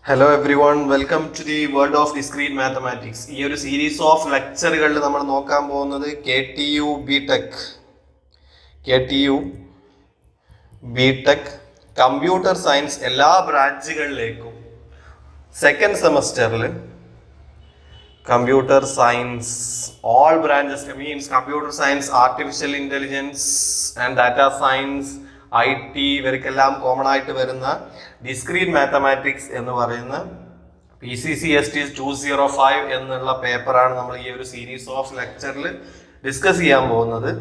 Hello everyone, welcome to the world of discrete mathematics. ഈ ഒരു series of ലെക്ചറുകളിൽ നമ്മൾ നോക്കാൻ പോകുന്നത് KTU കമ്പ്യൂട്ടർ സയൻസ് എല്ലാ ബ്രാഞ്ചുകളിലേക്കും സെക്കൻഡ് സെമസ്റ്ററിൽ computer science all branches means computer science, artificial intelligence and data science, IT ഇവർക്കെല്ലാം common ആയിട്ട് വരുന്ന ഡിസ്ക്രീറ്റ് മാത്തമാറ്റിക്സ് എന്ന് പറയുന്ന PCCST 205 എന്നുള്ള പേപ്പറാണ് നമ്മൾ ഈ ഒരു സീരീസ് ഓഫ് ലെക്ചറിൽ ഡിസ്കസ് ചെയ്യാൻ പോകുന്നത്.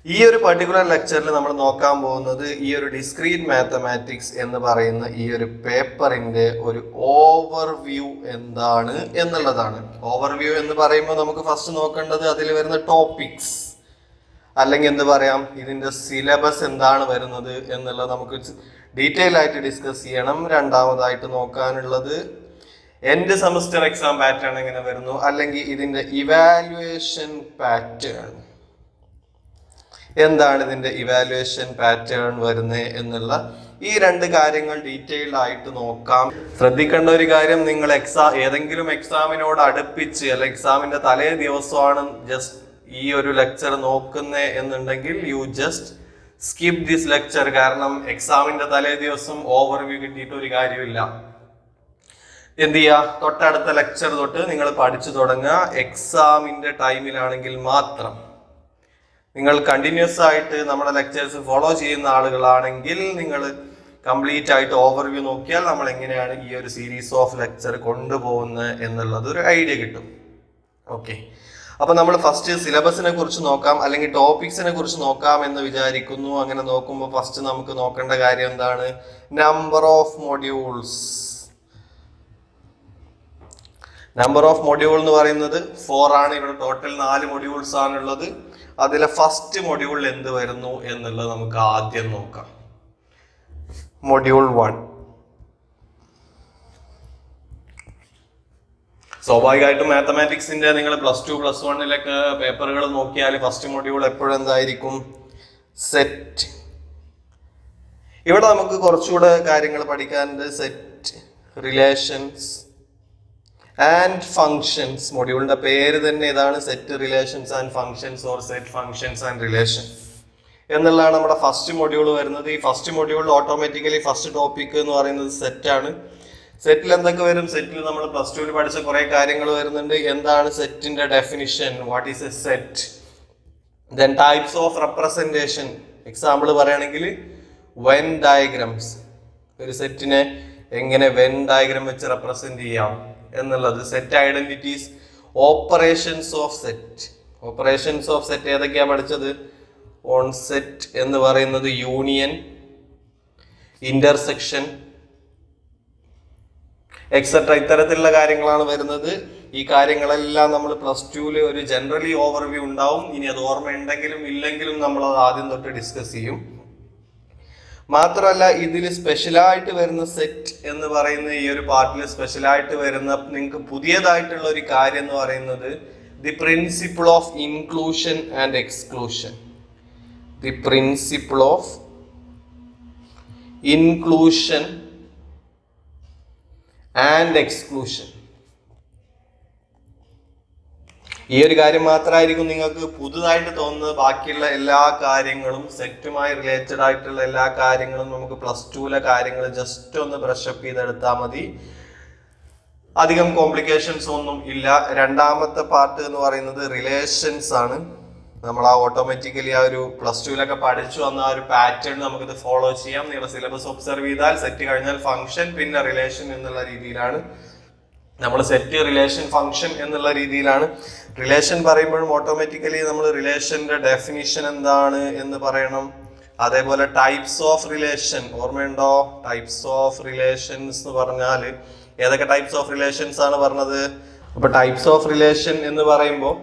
ഈ ഒരു പർട്ടിക്കുലർ ലെക്ചറിൽ നമ്മൾ നോക്കാൻ പോകുന്നത് ഈ ഒരു ഡിസ്ക്രീറ്റ് മാത്തമാറ്റിക്സ് എന്ന് പറയുന്ന ഈ ഒരു പേപ്പറിന്റെ ഒരു ഓവർവ്യൂ എന്താണ് എന്നുള്ളതാണ്. ഓവർവ്യൂ എന്ന് പറയുമ്പോൾ നമുക്ക് ഫസ്റ്റ് നോക്കേണ്ടത് അതിൽ വരുന്ന ടോപ്പിക്സ്, അല്ലെങ്കിൽ എന്ത് പറയാം, ഇതിന്റെ സിലബസ് എന്താണ് വരുന്നത് എന്നുള്ളത് നമുക്ക് ഡീറ്റെയിൽ ആയിട്ട് ഡിസ്കസ് ചെയ്യണം. രണ്ടാമതായിട്ട് നോക്കാനുള്ളത് എൻഡ് സെമസ്റ്റർ എക്സാം പാറ്റേൺ എങ്ങനെ വരുന്നു, അല്ലെങ്കിൽ ഇതിന്റെ ഇവാലുവേഷൻ പാറ്റേൺ എന്താണ്, ഇതിന്റെ ഇവാലുവേഷൻ പാറ്റേൺ വരുന്നത് എന്നുള്ള ഈ രണ്ട് കാര്യങ്ങൾ ഡീറ്റെയിൽഡ് ആയിട്ട് നോക്കാം. ശ്രദ്ധിക്കേണ്ട ഒരു കാര്യം, നിങ്ങൾ ഏതെങ്കിലും എക്സാമിനോട് അടുപ്പിച്ച് അല്ലെങ്കിൽ എക്സാമിന്റെ തലേ ദിവസമാണ് ജസ്റ്റ് ഈ ഒരു ലെക്ചർ നോക്കുന്നേ എന്നുണ്ടെങ്കിൽ you just skip this lecture. കാരണം എക്സാമിന്റെ തലേ ദിവസം ഓവർവ്യൂ കിട്ടിയിട്ട് ഒരു കാര്യമില്ല. എന്ത് ചെയ്യുക, തൊട്ടടുത്ത ലെക്ചർ തൊട്ട് നിങ്ങൾ പഠിച്ചു തുടങ്ങുക. എക്സാമിന്റെ ടൈമിലാണെങ്കിൽ മാത്രം നിങ്ങൾ കണ്ടിന്യൂസ് ആയിട്ട് നമ്മുടെ ലെക്ചേഴ്സ് ഫോളോ ചെയ്യുന്ന ആളുകളാണെങ്കിൽ നിങ്ങൾ കംപ്ലീറ്റ് ആയിട്ട് ഓവർവ്യൂ നോക്കിയാൽ നമ്മൾ എങ്ങനെയാണ് ഈ ഒരു സീരീസ് ഓഫ് ലെക്ചർ കൊണ്ടുപോകുന്നത് എന്നുള്ളത് ഒരു ഐഡിയ കിട്ടും. ഓക്കെ, അപ്പൊ നമ്മൾ ഫസ്റ്റ് സിലബസിനെ കുറിച്ച് നോക്കാം, അല്ലെങ്കിൽ ടോപ്പിക്സിനെ കുറിച്ച് നോക്കാം എന്ന് വിചാരിക്കുന്നു. അങ്ങനെ നോക്കുമ്പോൾ ഫസ്റ്റ് നമുക്ക് നോക്കേണ്ട കാര്യം എന്താണ്, number of modules. Number of module എന്ന് പറയുന്നത് 4 ആണ്. ഇവിടെ ടോട്ടൽ 4 മൊഡ്യൂൾസ് ആണുള്ളത്. അതിലെ ഫസ്റ്റ് മൊഡ്യൂൾ എന്ത് വരുന്നു എന്നുള്ളത് നമുക്ക് ആദ്യം നോക്കാം. മൊഡ്യൂൾ 1. സ്വാഭാവികമായിട്ടും മാത്തമാറ്റിക്സിന്റെ നിങ്ങൾ +2 +1 പേപ്പറുകൾ നോക്കിയാൽ ഫസ്റ്റ് മൊഡ്യൂൾ എപ്പോഴും എന്തായിരിക്കും, സെറ്റ്. ഇവിടെ നമുക്ക് കുറച്ചുകൂടെ കാര്യങ്ങൾ പഠിക്കാനുണ്ട്. Set, relations and functions. മൊഡ്യൂളിന്റെ പേര് തന്നെ ഇതാണ്, set, relations and functions, or set, functions and relation എന്നുള്ളതാണ് നമ്മുടെ ഫസ്റ്റ് മൊഡ്യൂൾ വരുന്നത്. ഈ ഫസ്റ്റ് മൊഡ്യൂളിൽ ഓട്ടോമാറ്റിക്കലി ഫസ്റ്റ് ടോപ്പിക് എന്ന് പറയുന്നത് സെറ്റ് ആണ്. സെറ്റിൽ എന്തൊക്കെ വരും, സെറ്റിൽ നമ്മൾ +2 പഠിച്ച കുറെ കാര്യങ്ങൾ വരുന്നുണ്ട്. എന്താണ് സെറ്റിന്റെ definition, what is A set, then types of representation. Example പറയുകയാണെങ്കിൽ വെൻ ഡയഗ്രംസ്, ഒരു സെറ്റിനെ എങ്ങനെ വെൻ ഡയഗ്രം വെച്ച് റെപ്രസെന്റ് ചെയ്യാം എന്നുള്ളത്. Set identities, operations of set. Operations of set ഏതൊക്കെയാ പഠിച്ചത്, ഓൺ സെറ്റ് എന്ന് പറയുന്നത് യൂണിയൻ, ഇന്റർസെക്ഷൻ, എക്സെട്ര, ഇത്തരത്തിലുള്ള കാര്യങ്ങളാണ് വരുന്നത്. ഈ കാര്യങ്ങളെല്ലാം നമ്മൾ +2 ഒരു ജനറലി ഓവർവ്യൂ ഉണ്ടാവും. ഇനി അത് ഓർമ്മ ഉണ്ടെങ്കിലും ഇല്ലെങ്കിലും നമ്മൾ അത് ആദ്യം തൊട്ട് ഡിസ്കസ് ചെയ്യും. മാത്രമല്ല ഇതിൽ സ്പെഷ്യലായിട്ട് വരുന്ന സെറ്റ് എന്ന് പറയുന്ന ഈ ഒരു പാർട്ടിൽ സ്പെഷ്യലായിട്ട് വരുന്ന നിങ്ങൾക്ക് പുതിയതായിട്ടുള്ള ഒരു കാര്യം എന്ന് പറയുന്നത് the principle of inclusion and exclusion. The principle of inclusion and exclusion. ഈ ഒരു കാര്യം മാത്രമായിരിക്കും നിങ്ങൾക്ക് പുതുതായിട്ട് തോന്നുന്നത്. ബാക്കിയുള്ള എല്ലാ കാര്യങ്ങളും, സെറ്റുമായി റിലേറ്റഡ് ആയിട്ടുള്ള എല്ലാ കാര്യങ്ങളും നമുക്ക് +2 കാര്യങ്ങൾ ജസ്റ്റ് ഒന്ന് ബ്രഷപ്പ് ചെയ്തെടുത്താൽ മതി. അധികം കോംപ്ലിക്കേഷൻസ് ഒന്നും ഇല്ല. രണ്ടാമത്തെ പാർട്ട് എന്ന് പറയുന്നത് റിലേഷൻസ് ആണ്. നമ്മൾ ഓട്ടോമാറ്റിക്കലി ആ ഒരു +2 പഠിച്ചു വന്ന ആ ഒരു പാറ്റേൺ നമുക്കിത് ഫോളോ ചെയ്യാം. നിങ്ങളുടെ സിലബസ് ഒബ്സർവ് ചെയ്താൽ സെറ്റ് കഴിഞ്ഞാൽ ഫംഗ്ഷൻ, പിന്നെ റിലേഷൻ എന്നുള്ള രീതിയിലാണ് നമ്മൾ സെറ്റ്, റിലേഷൻ, ഫംഗ്ഷൻ എന്നുള്ള രീതിയിലാണ്. റിലേഷൻ പറയുമ്പോഴും ഓട്ടോമാറ്റിക്കലി നമ്മൾ റിലേഷന്റെ ഡെഫിനിഷൻ എന്താണ് എന്ന് പറയണം. അതേപോലെ ടൈപ്സ് ഓഫ് റിലേഷൻ ഓർമ്മയുണ്ടോ, ടൈപ്സ് ഓഫ് റിലേഷൻസ് എന്ന് പറഞ്ഞാൽ ഏതൊക്കെ ടൈപ്സ് ഓഫ് റിലേഷൻസ് ആണ് പറഞ്ഞത്. അപ്പൊ ടൈപ്സ് ഓഫ് റിലേഷൻ എന്ന് പറയുമ്പോൾ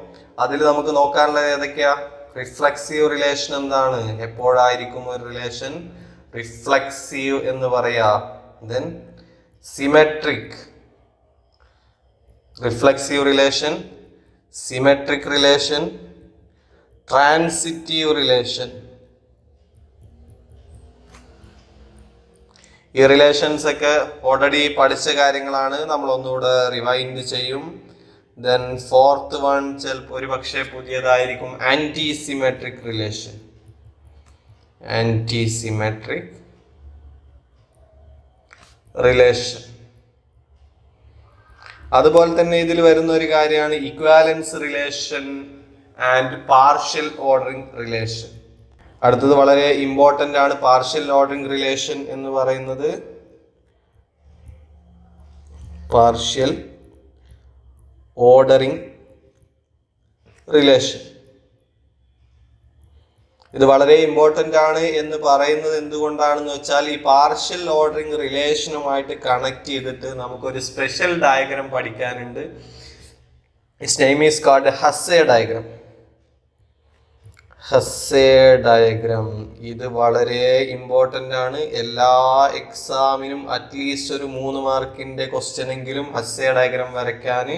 അതിൽ നമുക്ക് നോക്കാനുള്ളത് ഏതൊക്കെയാ, റിഫ്ലെക്സീവ് റിലേഷൻ എന്താണ്, എപ്പോഴായിരിക്കും ഒരു റിലേഷൻ റിഫ്ലെക്സീവ് എന്ന് പറയാ. Then symmetric, reflexive relation, symmetric relation, transitive relation. ഈ റിലേഷൻസ് ഒക്കെ ഓൾറെഡി പഠിച്ച കാര്യങ്ങളാണ്, നമ്മൾ ഒന്നുകൂടെ റിവൈൻഡ് ചെയ്യും. ദെൻ ഫോർത്ത് വൺ ചിലപ്പോൾ ഒരു പക്ഷേ പുതിയതായിരിക്കും, anti symmetric relation. Anti symmetric relation. അതുപോലെ തന്നെ ഇതിൽ വരുന്ന ഒരു കാര്യമാണ് equivalence relation and partial ordering relation. അടുത്തത് വളരെ ഇമ്പോർട്ടൻ്റ് ആണ്, പാർഷ്യൽ ഓർഡറിംഗ് റിലേഷൻ എന്ന് പറയുന്നത്. പാർഷ്യൽ ഓർഡറിംഗ് റിലേഷൻ ഇത് വളരെ ഇമ്പോർട്ടൻ്റ് ആണ് എന്ന് പറയുന്നത് എന്തുകൊണ്ടാണെന്ന് വെച്ചാൽ, ഈ പാർഷ്യൽ ഓർഡറിംഗ് റിലേഷനുമായിട്ട് കണക്ട് ചെയ്തിട്ട് നമുക്കൊരു സ്പെഷ്യൽ ഡയഗ്രാം പഠിക്കാനുണ്ട്. Its name is called Hasse diagram. Hasse diagram ഇത് വളരെ ഇമ്പോർട്ടൻ്റ് ആണ്. എല്ലാ എക്സാമിനും അറ്റ്ലീസ്റ്റ് ഒരു 3 മാർക്കിൻ്റെ ക്വസ്റ്റ്യൻ എങ്കിലും ഹസ്സേ ഡയഗ്രാം വരയ്ക്കാൻ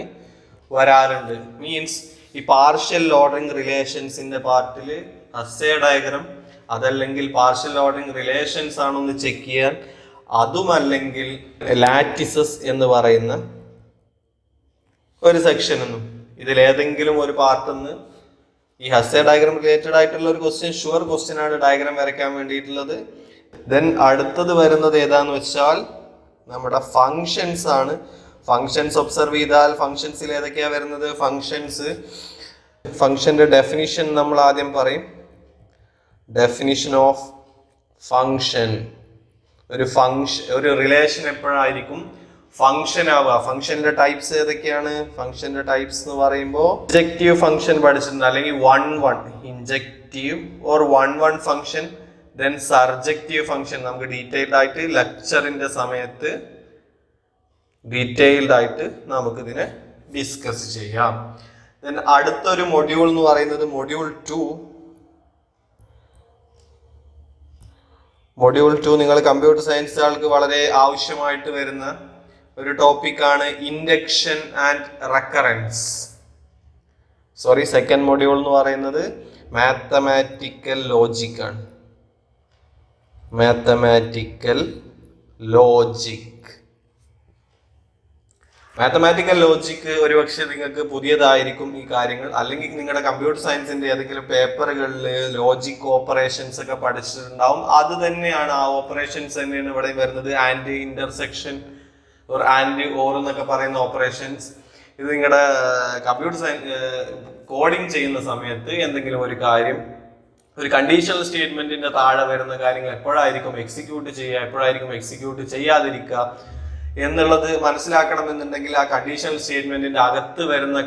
വരാറുണ്ട്. മീൻസ് ഈ പാർഷ്യൽ ഓർഡറിംഗ് റിലേഷൻസിൻ്റെ പാർട്ടിൽ ഹസ്സേ ഡയഗ്രാം, അതല്ലെങ്കിൽ പാർഷ്യൽ ഓർഡറിംഗ് റിലേഷൻസ് ആണെന്ന് ചെക്ക് ചെയ്യാൻ, അതുമല്ലെങ്കിൽ ലാറ്റിസസ് എന്ന് പറയുന്ന ഒരു സെക്ഷൻ എന്നും, ഇതിലേതെങ്കിലും ഒരു പാർട്ടിന്ന് ഈ ഹസ്സേ ഡയഗ്രാം റിലേറ്റഡ് ആയിട്ടുള്ള ഒരു ക്വസ്റ്റ്യൻ, ഷുവർ ക്വസ്റ്റ്യൻ ആണ് ഡയഗ്രാം വരയ്ക്കാൻ വേണ്ടിയിട്ടുള്ളത്. ദെൻ അടുത്തത് വരുന്നത് ഏതാന്ന് വെച്ചാൽ നമ്മുടെ ഫങ്ഷൻസ് ആണ്. ഫങ്ഷൻസ് ഒബ്സർവ് ചെയ്താൽ ഫങ്ഷൻസിൽ ഏതൊക്കെയാണ് വരുന്നത്? ഫങ്ഷന്റെ ഡെഫിനിഷൻ നമ്മൾ ആദ്യം പറയും. Definition of function. ഒരു റിലേഷൻ എപ്പോഴായിരിക്കും ഫങ്ഷൻ ആവുക? ഫങ്ഷന്റെ ടൈപ്സ് ഏതൊക്കെയാണ്? ഫങ്ഷന്റെ ടൈപ്സ് എന്ന് പറയുമ്പോൾ ഇൻജക്റ്റീവ് ഫങ്ഷൻ പഠിച്ചിട്ടുണ്ട്, അല്ലെങ്കിൽ 1-1 injective or 1-1 function. Then surjective function നമുക്ക് ഡീറ്റെയിൽഡ് ആയിട്ട് ലെക്ചറിന്റെ സമയത്ത് ഡീറ്റെയിൽഡ് ആയിട്ട് നമുക്കിതിനെ ഡിസ്കസ് ചെയ്യാം. ദെൻ അടുത്തൊരു മൊഡ്യൂൾ എന്ന് പറയുന്നത് മൊഡ്യൂൾ 2. മൊഡ്യൂൾ 2 നിങ്ങൾ കമ്പ്യൂട്ടർ സയൻസ് ആൾക്ക് വളരെ ആവശ്യമായിട്ട് വരുന്ന ഒരു ടോപ്പിക്കാണ് induction and recurrence. Second module എന്ന് പറയുന്നത് മാത്തമാറ്റിക്കൽ ലോജിക് ആണ്. മാത്തമാറ്റിക്കൽ ലോജിക് ഒരുപക്ഷെ നിങ്ങൾക്ക് പുതിയതായിരിക്കും ഈ കാര്യങ്ങൾ, അല്ലെങ്കിൽ നിങ്ങളുടെ കമ്പ്യൂട്ടർ സയൻസിന്റെ ഏതെങ്കിലും പേപ്പറുകളിൽ ലോജിക് ഓപ്പറേഷൻസ് ഒക്കെ പഠിച്ചിട്ടുണ്ടാവും. അത് തന്നെയാണ്, ആ ഓപ്പറേഷൻസ് തന്നെയാണ് ഇവിടെ വരുന്നത്. And intersection or and or എന്നൊക്കെ പറയുന്ന ഓപ്പറേഷൻസ്. ഇത് നിങ്ങളുടെ കമ്പ്യൂട്ടർ സയൻസ് കോഡിങ് ചെയ്യുന്ന സമയത്ത് എന്തെങ്കിലും ഒരു കാര്യം, ഒരു കണ്ടീഷണൽ സ്റ്റേറ്റ്മെന്റിന്റെ താഴെ വരുന്ന കാര്യങ്ങൾ എപ്പോഴായിരിക്കും എക്സിക്യൂട്ട് ചെയ്യുക, എപ്പോഴായിരിക്കും എക്സിക്യൂട്ട് ചെയ്യാതിരിക്കുക എന്നുള്ളത് മനസ്സിലാക്കണമെന്നുണ്ടെങ്കിൽ ആ കണ്ടീഷണൽ സ്റ്റേറ്റ്മെന്റിന്റെ അകത്ത് വരുന്ന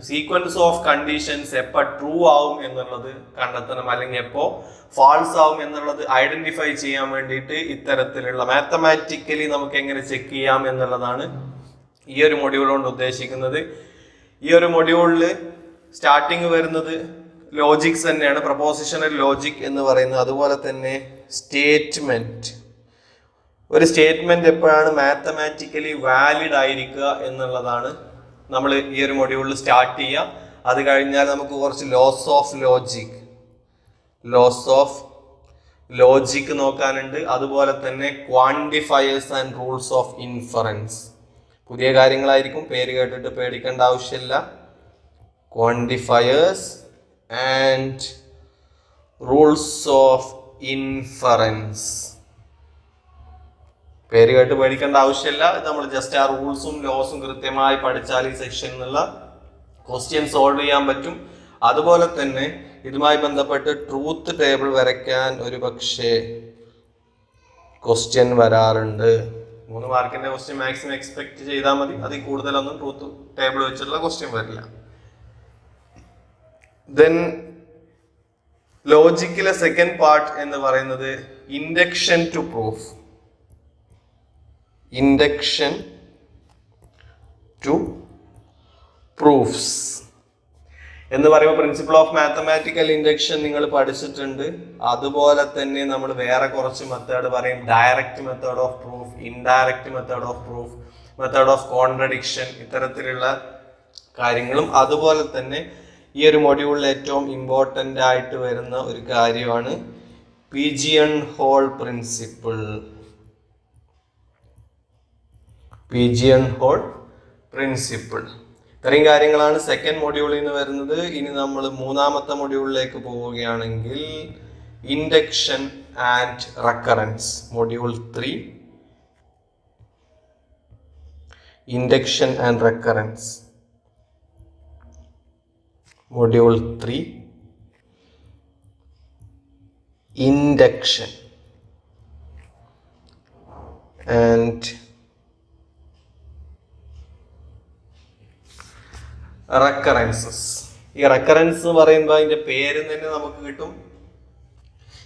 സീക്വൻസ് ഓഫ് കണ്ടീഷൻസ് എപ്പോൾ ട്രൂ ആവും എന്നുള്ളത് കണ്ടെത്തണം, അല്ലെങ്കിൽ എപ്പോൾ ഫാൾസ് ആവും എന്നുള്ളത് ഐഡന്റിഫൈ ചെയ്യാൻ വേണ്ടിയിട്ട് ഇത്തരത്തിലുള്ള മാത്തമാറ്റിക്കലി നമുക്ക് എങ്ങനെ ചെക്ക് ചെയ്യാം എന്നുള്ളതാണ് ഈ ഒരു മൊഡ്യൂൾ കൊണ്ട് ഉദ്ദേശിക്കുന്നത്. ഈ ഒരു മൊഡ്യൂളിൽ സ്റ്റാർട്ടിങ് വരുന്നത് ലോജിക്സ് തന്നെയാണ്, പ്രൊപ്പോസിഷണൽ ലോജിക് എന്ന് പറയുന്നത്. അതുപോലെ തന്നെ സ്റ്റേറ്റ്മെന്റ്. ഒരു സ്റ്റേറ്റ്മെന്റ് എപ്പോഴാണ് മാത്തമാറ്റിക്കലി വാലിഡ് ആയിരിക്കുക എന്നുള്ളതാണ് നമ്മൾ ഈ ഒരു മൊഡ്യൂളിൽ സ്റ്റാർട്ട് ചെയ്യുക. അത് കഴിഞ്ഞാൽ നമുക്ക് കുറച്ച് ലോസ് ഓഫ് ലോജിക് നോക്കാനുണ്ട്. അതുപോലെ തന്നെ ക്വാണ്ടിഫയേഴ്സ് ആൻഡ് റൂൾസ് ഓഫ് ഇൻഫറൻസ്. പുതിയ കാര്യങ്ങളായിരിക്കും, പേര് കേട്ടിട്ട് പേടിക്കേണ്ട ആവശ്യമില്ല. ക്വാണ്ടിഫയേഴ്സ് ആൻഡ് റൂൾസ് ഓഫ് ഇൻഫറൻസ്, പേര് കേട്ട് പേടിക്കേണ്ട ആവശ്യമില്ല. നമ്മൾ ജസ്റ്റ് ആ റൂൾസും ലോസും കൃത്യമായി പഠിച്ചാൽ ഈ സെക്ഷനിലുള്ള ക്വസ്റ്റ്യൻ സോൾവ് ചെയ്യാൻ പറ്റും. അതുപോലെ തന്നെ ഇതുമായി ബന്ധപ്പെട്ട് ട്രൂത്ത് ടേബിൾ വരയ്ക്കാൻ ഒരു പക്ഷേ ക്വസ്റ്റ്യൻ വരാറുണ്ട്. 3 മാർക്കിന്റെ ക്വസ്റ്റ്യൻ മാക്സിമം എക്സ്പെക്ട് ചെയ്താൽ മതി, അതിൽ കൂടുതലൊന്നും ട്രൂത്ത് ടേബിൾ വെച്ചുള്ള ക്വസ്റ്റ്യൻ വരില്ല. ദെൻ ലോജിക്കിലെ സെക്കൻഡ് പാർട്ട് എന്ന് പറയുന്നത് induction to proof. Induction to proofs എന്ന് പറയുമ്പോൾ പ്രിൻസിപ്പിൾ ഓഫ് മാത്തമാറ്റിക്കൽ ഇൻഡക്ഷൻ നിങ്ങൾ പഠിച്ചിട്ടുണ്ട്. അതുപോലെ തന്നെ നമ്മൾ വേറെ കുറച്ച് മെത്തേഡ് പറയും. Direct method of proof, indirect method of proof, method of contradiction, ഇത്തരത്തിലുള്ള കാര്യങ്ങളും. അതുപോലെ തന്നെ ഈ ഒരു മൊഡ്യൂളിൽ ഏറ്റവും ഇമ്പോർട്ടൻ്റ് ആയിട്ട് വരുന്ന ഒരു കാര്യമാണ് pigeon hole principle. Pigeon hole principle. ഇത്രയും കാര്യങ്ങളാണ് സെക്കൻഡ് മൊഡ്യൂളിൽ നിന്ന് വരുന്നത്. ഇനി നമ്മൾ മൂന്നാമത്തെ മൊഡ്യൂളിലേക്ക് പോവുകയാണെങ്കിൽ induction and recurrence, module 3 induction and recurrence, module 3 induction and recurrences. ഈ റെക്കറൻസ് എന്ന് പറയുമ്പോൾ അതിന്റെ പേര് തന്നെ നമുക്ക് കിട്ടും.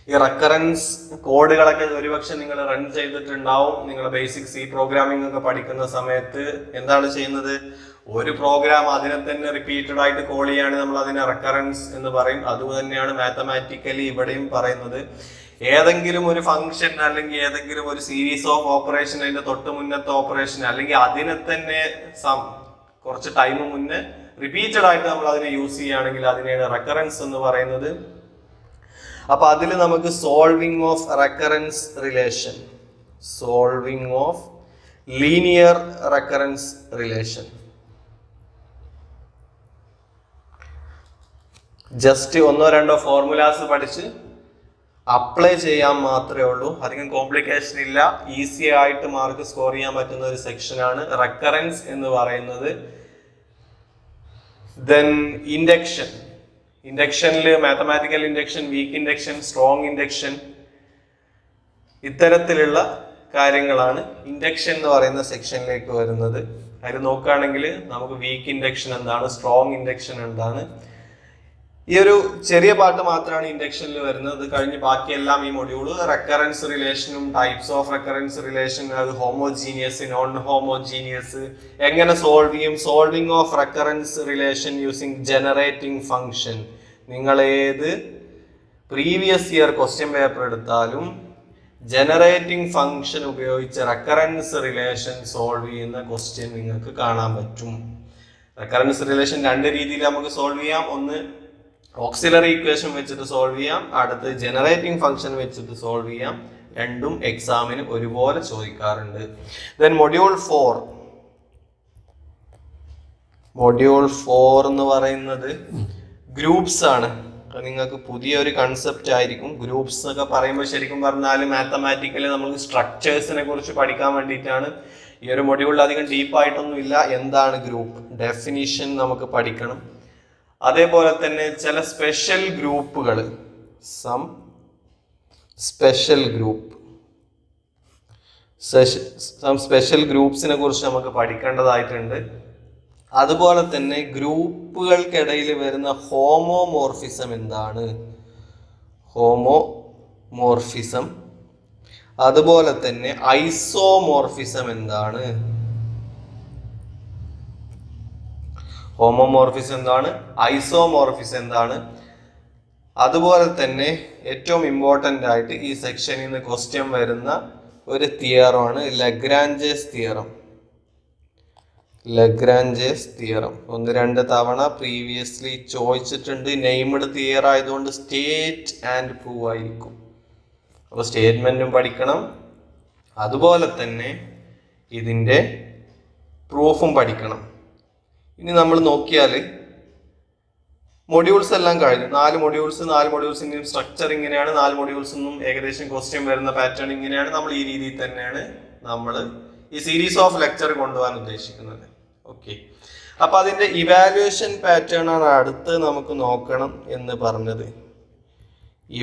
ഈ റെക്കറൻസ് കോഡുകളൊക്കെ ഒരുപക്ഷെ നിങ്ങൾ റൺ ചെയ്തിട്ടുണ്ടാവും. നിങ്ങൾ ബേസിക് സി പ്രോഗ്രാമിംഗ് ഒക്കെ പഠിക്കുന്ന സമയത്ത് എന്താണ് ചെയ്യുന്നത്, ഒരു പ്രോഗ്രാം അതിനെ തന്നെ റിപ്പീറ്റഡ് ആയിട്ട് കോൾ ചെയ്യാണ് നമ്മൾ അതിനെ റെക്കറൻസ് എന്ന് പറയും. അതുതന്നെയാണ് മാത്തമാറ്റിക്കലി ഇവിടെയും പറയുന്നത്. ഏതെങ്കിലും ഒരു ഫംഗ്ഷൻ അല്ലെങ്കിൽ ഏതെങ്കിലും ഒരു സീരീസ് ഓഫ് ഓപ്പറേഷൻ, അതിന്റെ തൊട്ട് മുന്നത്തെ ഓപ്പറേഷൻ അല്ലെങ്കിൽ അതിനെ തന്നെ കുറച്ച് ടൈം മുന്നേ റിപ്പീറ്റഡ് ആയിട്ട് നമ്മൾ അതിനെ യൂസ് ചെയ്യുകയാണെങ്കിൽ അതിനെയാണ് റെക്കറൻസ് എന്ന് പറയുന്നത്. അപ്പൊ അതിൽ നമുക്ക് solving of recurrence relation, solving of linear recurrence relation, just ഒന്നോ രണ്ടോ ഫോർമുലാസ് പഠിച്ച് അപ്ലൈ ചെയ്യാൻ മാത്രമേ ഉള്ളൂ. അധികം കോംപ്ലിക്കേഷൻ ഇല്ല. ഈസി ആയിട്ട് മാർക്ക് സ്കോർ ചെയ്യാൻ പറ്റുന്ന ഒരു സെക്ഷനാണ് റെക്കറൻസ് എന്ന് പറയുന്നത്. ദെൻ ഇൻഡക്ഷൻ, ഇൻഡക്ഷനിൽ mathematical induction, weak induction, strong induction, ഇത്തരത്തിലുള്ള കാര്യങ്ങളാണ് ഇൻഡക്ഷൻ എന്ന് പറയുന്ന സെക്ഷനിലേക്ക് വരുന്നത്. അതിൽ നോക്കുകയാണെങ്കിൽ നമുക്ക് വീക്ക് ഇൻഡക്ഷൻ എന്താണ്, സ്ട്രോങ് ഇൻഡക്ഷൻ എന്താണ്, ഈ ഒരു ചെറിയ പാർട്ട് മാത്രമാണ് ഇൻഡക്ഷനിൽ വരുന്നത്. കഴിഞ്ഞ് ബാക്കിയെല്ലാം ഈ മൊഡ്യൂള് റെക്കറൻസ് റിലേഷനും ടൈപ്സ് ഓഫ് റെക്കറൻസ് റിലേഷൻ, അത് ഹോമോജീനിയസ്, നോൺ ഹോമോജീനിയസ്, എങ്ങനെ സോൾവ് ചെയ്യും, solving of recurrence relation using generating function. നിങ്ങൾ ഏത് പ്രീവിയസ് ഇയർ ക്വസ്റ്റ്യൻ പേപ്പർ എടുത്താലും ജനറേറ്റിംഗ് ഫംഗ്ഷൻ ഉപയോഗിച്ച് റെക്കറൻസ് റിലേഷൻ സോൾവ് ചെയ്യുന്ന ക്വസ്റ്റ്യൻ നിങ്ങൾക്ക് കാണാൻ പറ്റും. റെക്കറൻസ് റിലേഷൻ രണ്ട് രീതിയിൽ നമുക്ക് സോൾവ് ചെയ്യാം. ഒന്ന് ഓക്സിലറി ഇക്വേഷൻ വെച്ചിട്ട് സോൾവ് ചെയ്യാം, അടുത്ത് ജനറേറ്റിംഗ് ഫംഗ്ഷൻ വെച്ചിട്ട് സോൾവ് ചെയ്യാം. രണ്ടും എക്സാമിന് ഒരുപോലെ ചോദിക്കാറുണ്ട്. ദെൻ മൊഡ്യൂൾ 4, മൊഡ്യൂൾ 4 എന്ന് പറയുന്നത് ഗ്രൂപ്പ്സ് ആണ്. നിങ്ങൾക്ക് പുതിയൊരു കൺസെപ്റ്റ് ആയിരിക്കും. ഗ്രൂപ്പ്സ് ഒക്കെ പറയുമ്പോൾ ശരിക്കും പറഞ്ഞാൽ മാത്തമാറ്റിക്കലി നമുക്ക് സ്ട്രക്ചേഴ്സിനെ കുറിച്ച് പഠിക്കാൻ വേണ്ടിയിട്ടാണ്. ഈ ഒരു മൊഡ്യൂളിൽ അധികം ഡീപ്പായിട്ടൊന്നും ഇല്ല. എന്താണ് ഗ്രൂപ്പ്, ഡെഫിനിഷൻ നമുക്ക് പഠിക്കണം. അതേപോലെ തന്നെ ചില സ്പെഷ്യൽ ഗ്രൂപ്പുകൾ, സം സ്പെഷ്യൽ ഗ്രൂപ്പ്, സ്പെഷ്യൽ ഗ്രൂപ്പ്സിനെ കുറിച്ച് നമുക്ക് പഠിക്കേണ്ടതായിട്ടുണ്ട്. അതുപോലെ തന്നെ ഗ്രൂപ്പുകൾക്കിടയിൽ വരുന്ന ഹോമോമോർഫിസം എന്താണ്, ഹോമോമോർഫിസം. അതുപോലെ തന്നെ ഐസോമോർഫിസം എന്താണ്, ഹോമോമോർഫിസം എന്താണ്, ഐസോമോർഫിസം എന്താണ്. അതുപോലെ തന്നെ ഏറ്റവും ഇമ്പോർട്ടൻ്റ് ആയിട്ട് ഈ സെക്ഷനിൽ നിന്ന് ക്വസ്റ്റ്യൻ വരുന്ന ഒരു തിയറമാണ് ലഗ്രാഞ്ചേസ് തിയറം. ലഗ്രാഞ്ചേസ് തിയറം 1-2 തവണ പ്രീവിയസ്ലി ചോദിച്ചിട്ടുണ്ട്. നെയ്മഡ് തിയർ ആയതുകൊണ്ട് സ്റ്റേറ്റ് ആൻഡ് പ്രൂവ് ആയിരിക്കും. അപ്പോൾ സ്റ്റേറ്റ്മെന്റും പഠിക്കണം, അതുപോലെ തന്നെ ഇതിൻ്റെ പ്രൂഫും പഠിക്കണം. ഇനി നമ്മൾ നോക്കിയാൽ മൊഡ്യൂൾസ് എല്ലാം കഴിഞ്ഞു. 4 മൊഡ്യൂൾസിൻ്റെയും സ്ട്രക്ചർ ഇങ്ങനെയാണ്. 4 മൊഡ്യൂൾസിൽ നിന്നും ഏകദേശം ക്വസ്റ്റ്യൻ വരുന്ന പാറ്റേൺ ഇങ്ങനെയാണ്. നമ്മൾ ഈ രീതിയിൽ തന്നെയാണ് നമ്മൾ ഈ സീരീസ് ഓഫ് ലെക്ചർ കൊണ്ടുപോകാൻ ഉദ്ദേശിക്കുന്നത്. ഓക്കെ, അപ്പൊ അതിന്റെ ഇവാലുവേഷൻ പാറ്റേൺ ആണ് അടുത്ത് നമുക്ക് നോക്കണം എന്ന് പറഞ്ഞത്.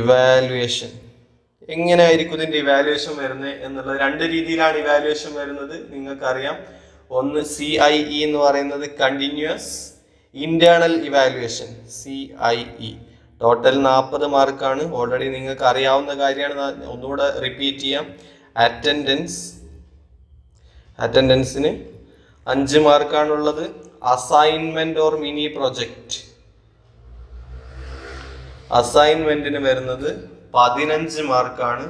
ഇവാലുവേഷൻ എങ്ങനെയായിരിക്കും ഇതിന്റെ ഇവാലുവേഷൻ വരുന്നത് എന്നുള്ളത് 2 രീതിയിലാണ് ഇവാലുവേഷൻ വരുന്നത്. നിങ്ങൾക്കറിയാം, ഒന്ന് CIE എന്ന് പറയുന്നത് continuous internal evaluation, CIE. Total 40 മാർക്കാണ്. ഓൾറെഡി നിങ്ങൾക്ക് അറിയാവുന്ന കാര്യമാണ്, ഒന്നുകൂടെ റിപ്പീറ്റ് ചെയ്യാം. അറ്റൻഡൻസിന് 5 മാർക്കാണുള്ളത്. അസൈൻമെന്റ് ഓർ മിനി പ്രൊജക്റ്റ്, അസൈൻമെന്റിന് വരുന്നത് 15 മാർക്കാണ്.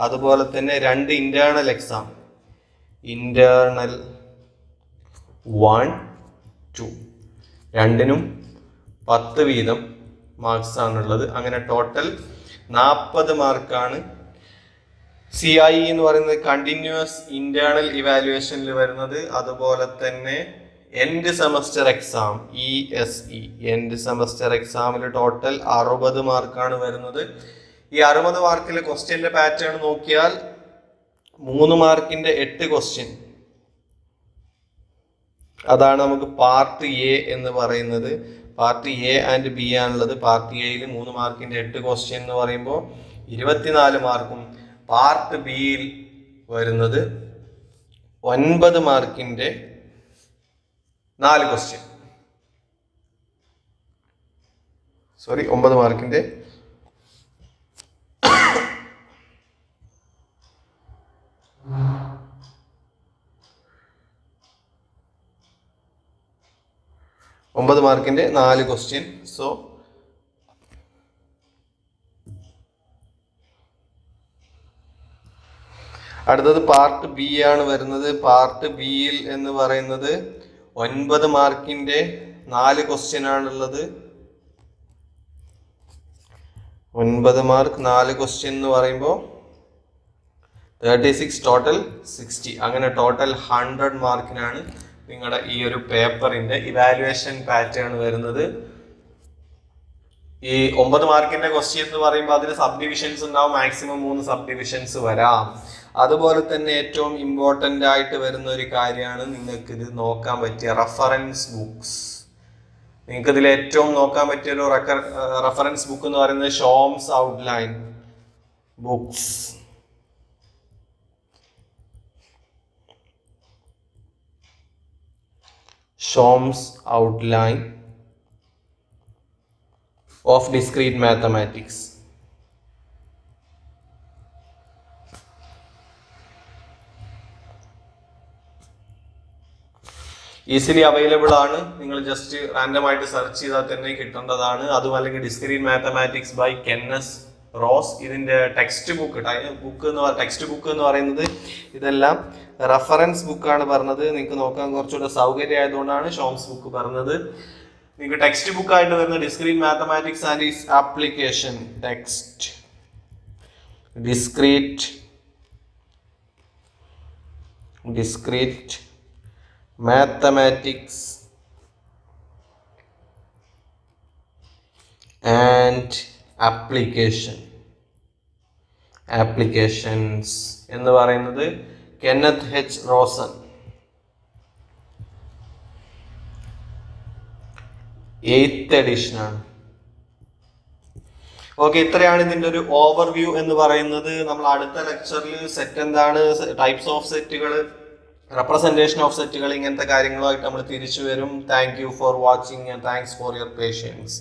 അതുപോലെ തന്നെ 2 ഇന്റേണൽ എക്സാം, ഇന്റേണൽ 1, 2, രണ്ടിനും 10 വീതം മാർക്സ് ആണുള്ളത്. അങ്ങനെ ടോട്ടൽ 40 മാർക്കാണ് CIE എന്ന് പറയുന്നത് കണ്ടിന്യൂസ് ഇന്റേണൽ ഇവാലുവേഷനിൽ വരുന്നത്. അതുപോലെ തന്നെ end semester exam ESE end semester എക്സാമിൽ ടോട്ടൽ 60 മാർക്കാണ് വരുന്നത്. ഈ 60 മാർക്കിലെ ക്വസ്റ്റ്യന്റെ പാറ്റേൺ നോക്കിയാൽ 3 മാർക്കിന്റെ 8 ക്വസ്റ്റ്യൻ, അതാണ് നമുക്ക് പാർട്ട് എ എന്ന് പറയുന്നത്. പാർട്ട് എ ആൻഡ് ബി ആണുള്ളത്. പാർട്ട് എയിൽ 3 മാർക്കിന്റെ 8 ക്വസ്റ്റ്യൻ എന്ന് പറയുമ്പോൾ 24 മാർക്കും. പാർട്ട് ബിയിൽ വരുന്നത് 9 മാർക്കിന്റെ 4 ക്വസ്റ്റ്യൻ, 9 മാർക്കിന്റെ 9 മാർക്കിന്റെ 4 ക്വസ്റ്റ്യൻ. സോ അടുത്തത് പാർട്ട് ബി ആണ് വരുന്നത്. പാർട്ട് ബിയിൽ എന്ന് പറയുന്നത് 9 മാർക്കിന്റെ 4 ക്വസ്റ്റ്യൻ ആണുള്ളത്. 9 മാർക്ക് 4 ക്വസ്റ്റ്യൻ എന്ന് പറയുമ്പോൾ 36 ടോട്ടൽ 60, അങ്ങനെ ടോട്ടൽ 100 മാർക്കിനാണ് നിങ്ങളുടെ ഈ ഒരു പേപ്പറിന്റെ ഇവാലുവേഷൻ പാറ്റേൺ വരുന്നത്. ഈ 9 മാർക്കിന്റെ ക്വസ്റ്റ്യൻ എന്ന് പറയുമ്പോൾ അതിന് സബ് ഡിവിഷൻസ് ഉണ്ടാവും. മാക്സിമം 3 സബ് ഡിവിഷൻസ് വരാം. അതുപോലെ തന്നെ ഏറ്റവും ഇമ്പോർട്ടൻ്റ് ആയിട്ട് വരുന്ന ഒരു കാര്യമാണ് നിങ്ങൾക്ക് ഇത് നോക്കാൻ പറ്റിയ റഫറൻസ് ബുക്സ്. നിങ്ങൾക്ക് ഇതിൽ ഏറ്റവും നോക്കാൻ പറ്റിയ ഒരു റഫറൻസ് ബുക്ക് എന്ന് പറയുന്നത് Schaum's outline books. Schaum's outline of discrete mathematics. Easily available ആണ്. നിങ്ങൾ ജസ്റ്റ് റാൻഡം ആയിട്ട് സെർച്ച് ചെയ്താൽ തന്നെ കിട്ടേണ്ടതാണ്. അതും അല്ലെങ്കിൽ ഡിസ്ക്രീറ്റ് മാത്തമാറ്റിക്സ് ബൈ കെന്നസ് റോസ്. ഇതിന്റെ ടെക്സ്റ്റ് ബുക്ക് എന്ന് പറയുന്നത് ഇതെല്ലാം റഫറൻസ് ബുക്കാണ് പറഞ്ഞത്. നിങ്ങൾക്ക് നോക്കാൻ കുറച്ചുകൂടെ സൗകര്യം ആയതുകൊണ്ടാണ് ഷോംസ് ബുക്ക് പറഞ്ഞത്. നിങ്ങൾക്ക് ടെക്സ്റ്റ് ബുക്ക് ആയിട്ട് വരുന്ന discrete mathematics and is application text, discrete mathematics and applications എന്ന് പറയുന്നത് കെന്നത്ത് എച്ച് റോസൻ, 8th എഡിഷനാണ്. ഓക്കെ, ഇത്രയാണ് ഇതിന്റെ ഒരു ഓവർവ്യൂ എന്ന് പറയുന്നത്. നമ്മൾ അടുത്ത ലെക്ചറിൽ സെറ്റ് എന്താണ്, ടൈപ്സ് ഓഫ് സെറ്റുകൾ, റെപ്രസെന്റേഷൻ ഓഫ് സെറ്റുകൾ, ഇങ്ങനത്തെ കാര്യങ്ങളുമായിട്ട് നമ്മൾ തിരിച്ചു വരും. Thank you for watching and thanks for your patients.